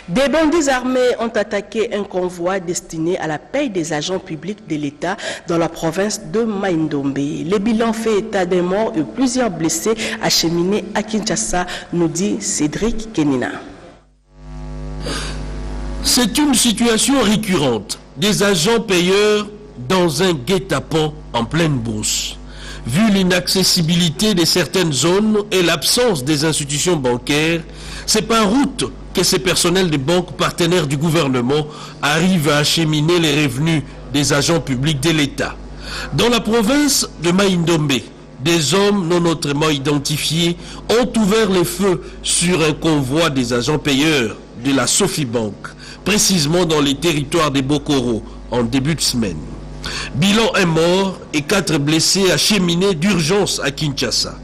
Des bandits armés ont attaqué un convoi destiné à la paie des agents publics de l'État dans la province de Mai-Ndombe. Le bilan fait état des morts et plusieurs blessés acheminés à Kinshasa, nous dit Cédric Kenina. C'est une situation récurrente. Des agents payeurs dans un guet-apens en pleine bourse. Vu l'inaccessibilité de certaines zones et l'absence des institutions bancaires, c'est par route que ces personnels des banques partenaires du gouvernement arrivent à acheminer les revenus des agents publics de l'État. Dans la province de Mai-Ndombe, des hommes non autrement identifiés ont ouvert les feux sur un convoi des agents payeurs de la Sofibank, précisément dans les territoires des Bokoro, en début de semaine. Bilan 1 mort et 4 blessés acheminés d'urgence à Kinshasa.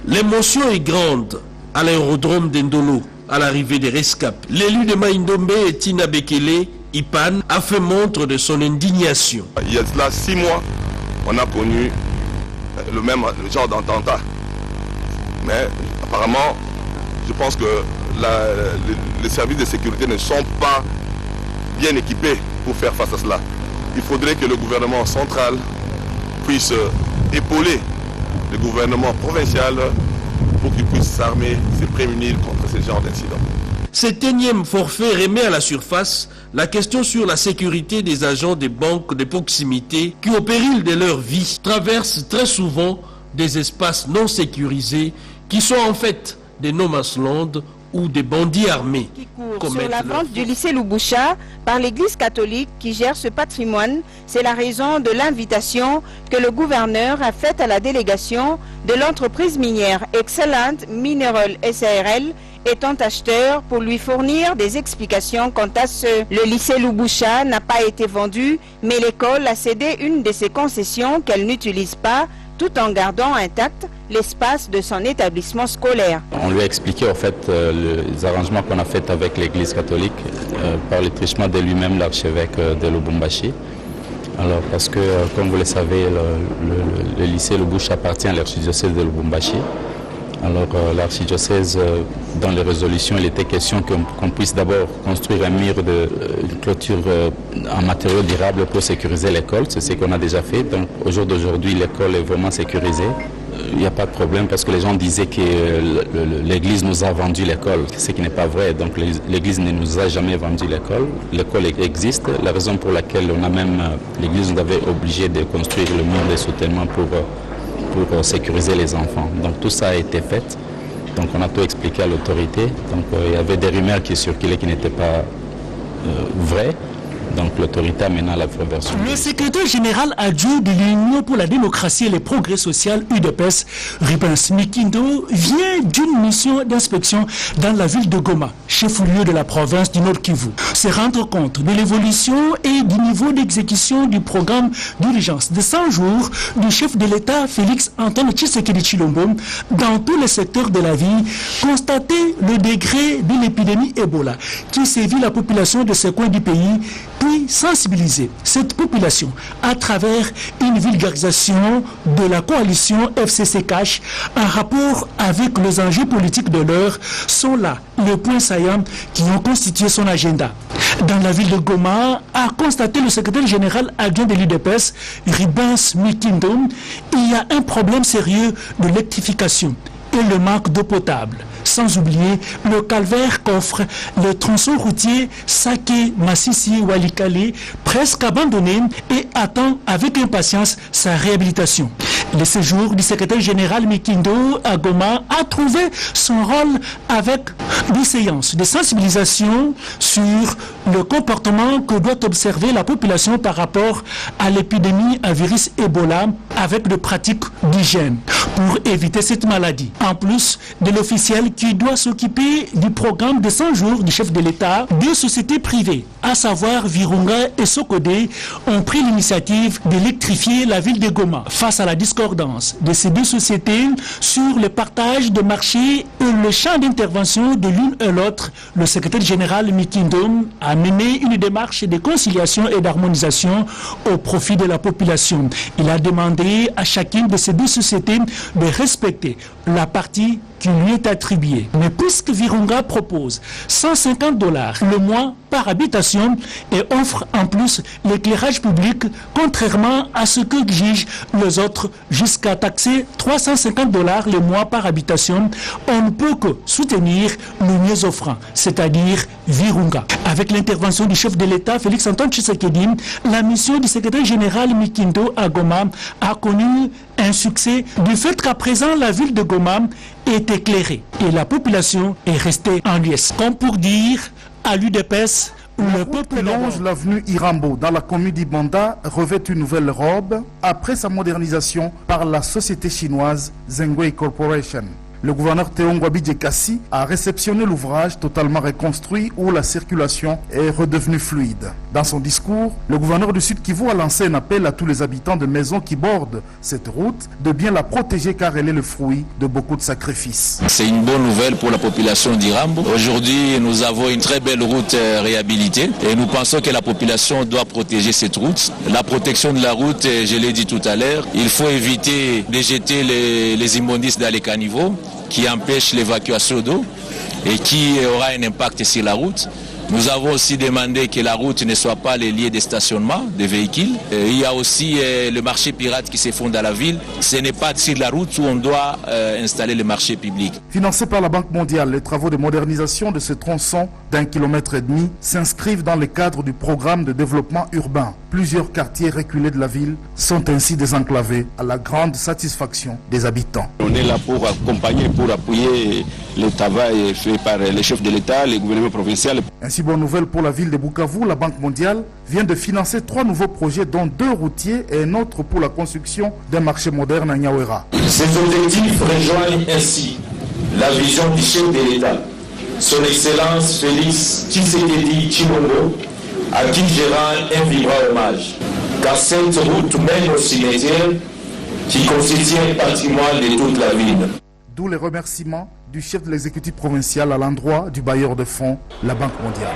L'émotion est grande à l'aérodrome d'Endolo, à l'arrivée des rescapés. L'élu de Mai-Ndombe, Tina Bekele Ipan, a fait montre de son indignation. Il y a cela 6 mois, on a connu le même genre d'attentat. Mais apparemment, je pense que les services de sécurité ne sont pas bien équipés pour faire face à cela. Il faudrait que le gouvernement central puisse épauler le gouvernement provincial pour qu'il puisse s'armer, se prémunir contre ce genre d'incidents. Cet énième forfait remet à la surface la question sur la sécurité des agents des banques de proximité qui, au péril de leur vie, traversent très souvent des espaces non sécurisés qui sont en fait des no-man's land ou des bandits armés. Sur la vente du lycée Lubusha par l'église catholique qui gère ce patrimoine, c'est la raison de l'invitation que le gouverneur a faite à la délégation de l'entreprise minière Excellent Mineral SARL étant acheteur pour lui fournir des explications quant à ce. Le lycée Lubusha n'a pas été vendu, mais l'école a cédé une de ses concessions qu'elle n'utilise pas, tout en gardant intact l'espace de son établissement scolaire. On lui a expliqué en fait les arrangements qu'on a fait avec l'église catholique par le truchement de lui-même, l'archevêque de Lubumbashi. Alors parce que comme vous le savez, le lycée Lubusha appartient à l'archidiocèse de Lubumbashi. Alors l'archidiocèse, dans les résolutions, il était question qu'on puisse d'abord construire un mur de clôture en matériaux durables pour sécuriser l'école. C'est ce qu'on a déjà fait. Donc au jour d'aujourd'hui, l'école est vraiment sécurisée. Il n'y a pas de problème parce que les gens disaient que l'église nous a vendu l'école, ce qui n'est pas vrai. Donc l'église ne nous a jamais vendu l'école. L'école existe. La raison pour laquelle l'église nous avait obligé de construire le mur de soutènement pour sécuriser les enfants. Donc tout ça a été fait. Donc on a tout expliqué à l'autorité. Donc il y avait des rumeurs qui circulaient qui n'étaient pas vraies. Donc l'autorité a mené la vraie version. Le secrétaire général adjoint de l'Union pour la démocratie et le progrès social UDPS, Rubens Mikindo, vient d'une mission d'inspection dans la ville de Goma, chef-lieu de la province du Nord Kivu. Se rendre compte de l'évolution et du niveau d'exécution du programme d'urgence de 100 jours du chef de l'État Félix Antoine Tshisekedi Tshilombo dans tous les secteurs de la vie, constater le degré de l'épidémie Ebola qui sévit la population de ce coin du pays, puis sensibiliser cette population à travers une vulgarisation de la coalition FCC Cash en rapport avec les enjeux politiques de l'heure sont là les points saillants qui ont constitué son agenda. Dans la ville de Goma, a constaté le secrétaire général adjoint de l'UDPS, Rubens Mikindo, il y a un problème sérieux de l'électrification et le manque d'eau potable. Sans oublier le calvaire qu'offre le tronçon routier Saké-Massissi-Walikale, presque abandonné et attend avec impatience sa réhabilitation. Le séjour du secrétaire général Mikindo à Goma a trouvé son rôle avec des séances de sensibilisation sur le comportement que doit observer la population par rapport à l'épidémie à virus Ebola avec des pratiques d'hygiène pour éviter cette maladie. En plus de l'officiel qui doit s'occuper du programme de 100 jours du chef de l'État, deux sociétés privées, à savoir Virunga et Sokodé, ont pris l'initiative d'électrifier la ville de Goma face à la discordance concordance de ces deux sociétés sur le partage de marchés et le champ d'intervention de l'une et l'autre, le secrétaire général Mikindom a mené une démarche de conciliation et d'harmonisation au profit de la population. Il a demandé à chacune de ces deux sociétés de respecter la partie qui lui est attribuée. Mais puisque Virunga propose $150 le mois par habitation et offre en plus l'éclairage public, contrairement à ce que exigent les autres, jusqu'à taxer $350 le mois par habitation, on ne peut que soutenir le mieux offrant, c'est-à-dire Virunga. Avec l'intervention du chef de l'État, Félix Antoine Tshisekedi, la mission du secrétaire général Mikindo à Goma a connu un succès du fait qu'à présent la ville de Goma est éclairée et la population est restée en liesse. Comme pour dire à l'UDPS, le peuple longe l'avenue Irambo dans la commune d'Ibanda revêt une nouvelle robe après sa modernisation par la société chinoise Zengwei Corporation. Le gouverneur Théon Ngwabidje Kassi a réceptionné l'ouvrage totalement reconstruit où la circulation est redevenue fluide. Dans son discours, le gouverneur du Sud Kivu a lancé un appel à tous les habitants de maisons qui bordent cette route de bien la protéger car elle est le fruit de beaucoup de sacrifices. C'est une bonne nouvelle pour la population d'Irambo. Aujourd'hui, nous avons une très belle route réhabilitée et nous pensons que la population doit protéger cette route. La protection de la route, je l'ai dit tout à l'heure, il faut éviter de jeter les immondices dans les caniveaux qui empêche l'évacuation d'eau et qui aura un impact sur la route. Nous avons aussi demandé que la route ne soit pas les lieux de stationnement des véhicules. Il y a aussi le marché pirate qui se fond dans la ville. Ce n'est pas sur la route où on doit installer le marché public. Financé par la Banque mondiale, les travaux de modernisation de ce tronçon d'1,5 km s'inscrivent dans le cadre du programme de développement urbain. Plusieurs quartiers reculés de la ville sont ainsi désenclavés à la grande satisfaction des habitants. On est là pour accompagner, pour appuyer le travail fait par les chefs de l'État, les gouvernements provinciaux. Ainsi, bonne nouvelle pour la ville de Bukavu, la Banque mondiale vient de financer 3 nouveaux projets, dont 2 routiers et un autre pour la construction d'un marché moderne à Nyawera. Ces objectifs rejoignent ainsi la vision du chef de l'État, son Excellence Félix Tshisekedi Tshilombo, à qui je rends un vibrant hommage. Car cette route mène au cimetière qui constitue un patrimoine de toute la ville. D'où les remerciements du chef de l'exécutif provincial à l'endroit du bailleur de fonds, la Banque mondiale.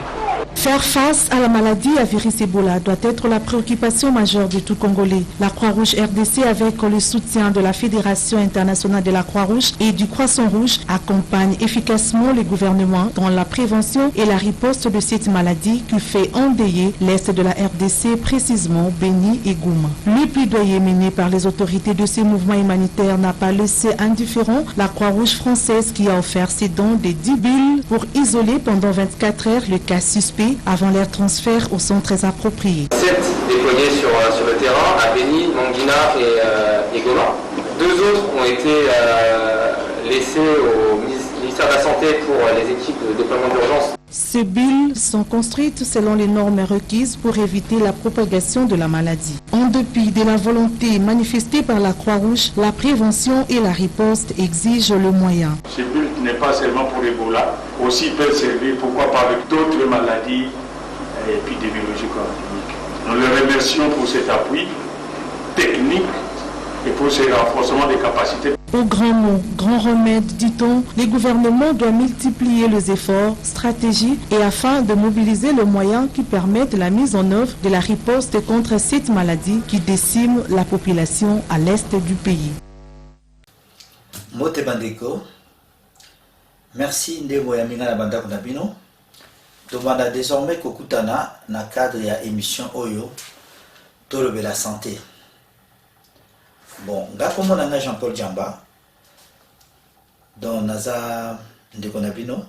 Faire face à la maladie à virus Ebola doit être la préoccupation majeure de tout Congolais. La Croix-Rouge RDC, avec le soutien de la Fédération internationale de la Croix-Rouge et du Croissant-Rouge, accompagne efficacement les gouvernements dans la prévention et la riposte de cette maladie qui fait endeuiller l'est de la RDC, précisément Beni et Gouma. Le plaidoyer mené par les autorités de ces mouvements humanitaires n'a pas laissé indifférent la Croix-Rouge française qui a offert ses dons de 10 bulles pour isoler pendant 24 heures le cas suspect avant leur transfert aux centres appropriés. 7 déployés sur le terrain à Beni, Mangina et Goma. 2 autres ont été laissés au ministère de la Santé pour les équipes de déploiement d'urgence. Ces bulles sont construites selon les normes requises pour éviter la propagation de la maladie. En dépit de la volonté manifestée par la Croix-Rouge, la prévention et la riposte exigent le moyen. Ces bulles n'est pas seulement pour Ebola, aussi peuvent servir pourquoi pas avec d'autres maladies épidémiologiques ou endémiques. Nous les remercions pour cet appui technique et pour ce renforcement des capacités. Au grand mot, grand remède, dit-on, les gouvernements doivent multiplier les efforts, stratégies et afin de mobiliser les moyens qui permettent la mise en œuvre de la riposte contre cette maladie qui décime la population à l'est du pays. Mote Bandeko, merci Ndebo Yaminga na Bandako Nabino. Tomanda désormais kokutana na cadre ya émission Oyo Tolobe la santé. Bon, nga komona nga Jean-Paul Djamba, dont naza Ndeko Nabino,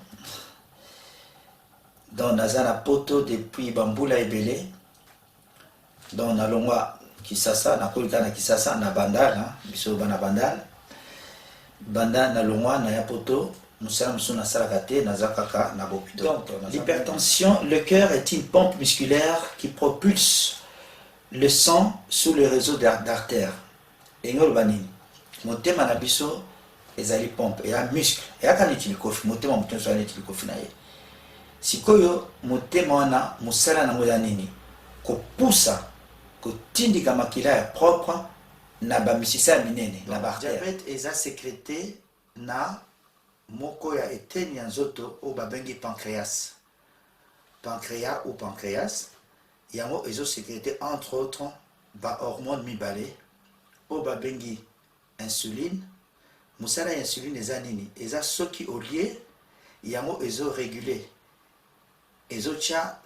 dont naza na poto depuis Bambula Ebele, dont na longwa Kisasa, na kolika na Kisasa, na Bandal, biso bana Bandal, Bandal na longwa na ya poto, l'hypertension, le cœur est une pompe musculaire qui propulse le sang sous le réseau d'artères. Et nous, mon thème à biso ezali pompe et un muscle et aka neti likofi motema mutu so neti likofi na ye sikoyo motema wana musala na moya nini ko poussa ko tindika makila ya propre na bamisisa minene na bartère. Diabète eza sécrété na moko ya eteni ya nzoto o babengi pancréas. Pancréas ou pancréas yango ezo sécrété entre autres ba hormone mibale o babengi insuline. Musala ya insuline eza nini? Eza soki olie yango ezo réguler. Ezo tia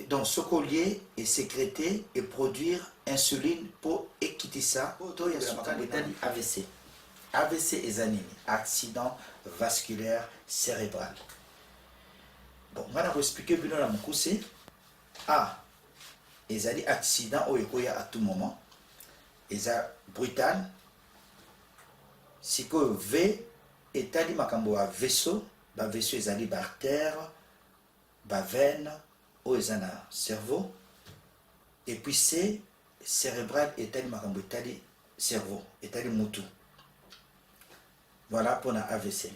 donc soko lié et sécréter et produire insuline pour équitisa to ya sukali AVC. AVC eza nini? Accident vasculaire cérébral. Bon, on va expliquer bien la mukuse. A ezali accident o ekoya à tout moment. Eza brutal. Siko V etali makambo a vaisseau, ba vaisseau ezali ba artère, ba veine o ezana cerveau. Et puis C cérébral etali makambo etali cerveau, etali mutu. Voilà pour la AVC.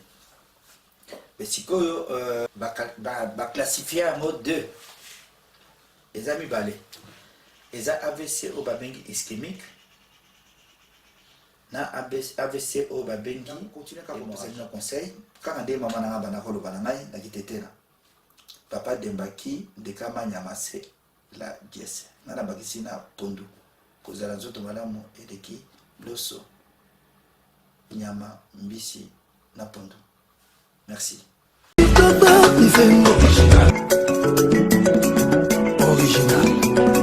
Mais si on va classifier en mode 2, les amis balés, les AVC au babengi ischémique, na AVC au babengi, continue à proposer nos conseils. Quand on dit maman n'a pas de bananaï, n'a quitté là. Papa Dembaki, de Kama Nyamase, la dièse. N'a pas quitté na pondu. Cause la zoto malamu et de qui, loso. Nyama, mbisi, na pondu. Merci. Original.